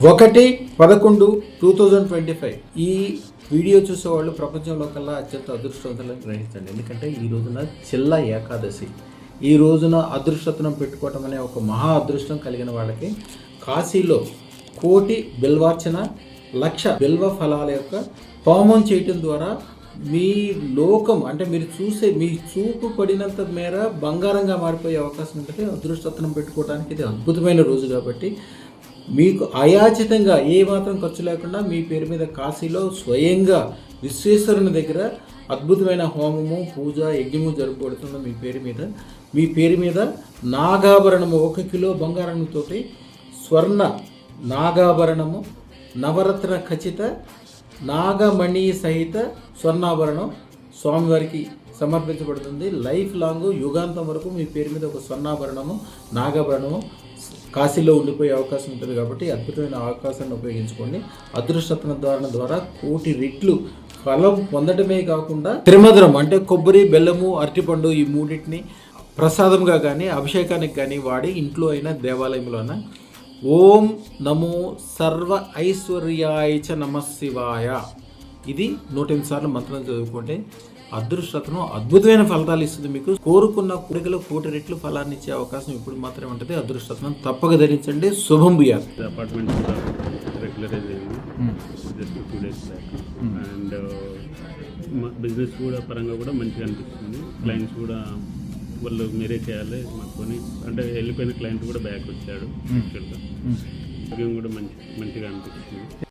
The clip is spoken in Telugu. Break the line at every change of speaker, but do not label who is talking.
1/11/2025 ఈ వీడియో చూసేవాళ్ళు ప్రపంచంలో కల్లా అత్యంత అదృష్టవంతులను గ్రహించండి. ఎందుకంటే ఈ రోజున చిల్ల ఏకాదశి. ఈ రోజున అదృష్టతనం పెట్టుకోవటం అనే ఒక మహా అదృష్టం కలిగిన వాళ్ళకి కాశీలో 1,00,00,000 బిల్వార్చన 1,00,000 బిల్వ ఫలాల యొక్క హోమం చేయటం ద్వారా మీ లోకం అంటే మీరు చూసే మీ చూపు పడినంత మేర బంగారంగా మారిపోయే అవకాశం ఉంటుంది. అదృష్టతనం పెట్టుకోవడానికి ఇది అద్భుతమైన రోజు కాబట్టి మీకు అయాచితంగా ఏ మాత్రం ఖర్చు లేకుండా మీ పేరు మీద కాశీలో స్వయంగా విశ్వేశ్వరుని దగ్గర అద్భుతమైన హోమము పూజ యజ్ఞము జరుపుబడుతున్న మీ పేరు మీద నాగాభరణము 1 కిలో బంగారంతో స్వర్ణ నాగాభరణము నవరత్న ఖచ్చిత నాగమణి సహిత స్వర్ణాభరణం స్వామివారికి సమర్పించబడుతుంది. లైఫ్ లాంగ్ యుగాంతం వరకు మీ పేరు మీద ఒక స్వర్ణాభరణము నాగాభరణము కాశీలో ఉండిపోయే అవకాశం ఉంటుంది. కాబట్టి అద్భుతమైన అవకాశాన్ని ఉపయోగించుకోండి. అదృష్టత్వ ద్వారా 1,00,00,000 రెట్లు ఫలం పొందడమే కాకుండా త్రిమధురం అంటే కొబ్బరి బెల్లము అరటిపండు ఈ మూడింటిని ప్రసాదంగా కానీ అభిషేకానికి కానీ వాడి ఇంట్లో అయినా దేవాలయంలో అయినా ఓం నమో సర్వ ఐశ్వర్యాయ చ నమః శివాయ ఇది 108 సార్లు మంత్రం చదువుకుంటే అదృష్టతను అద్భుతమైన ఫలితాలు ఇస్తుంది. మీకు కోరుకున్న కోరికలో 1,00,00,000 రెట్లు ఫలాన్ని ఇచ్చే అవకాశం ఇప్పుడు మాత్రమే ఉంటుంది. అదృష్టతను తప్పక ధరించండి. శుభం భూయాత్.
అపార్ట్మెంట్ కూడా రెగ్యులరైజ్ అయింది just 2 days back. And business కూడా పరంగా కూడా మంచిగా అనిపిస్తుంది. క్లయింట్స్ కూడా వాళ్ళు మీరే చేయాలి మాకుని అంటే వెళ్ళిపోయిన క్లయింట్ కూడా బ్యాక్ వచ్చాడు. యాక్చువల్గా కూడా మంచిగా అనిపిస్తుంది.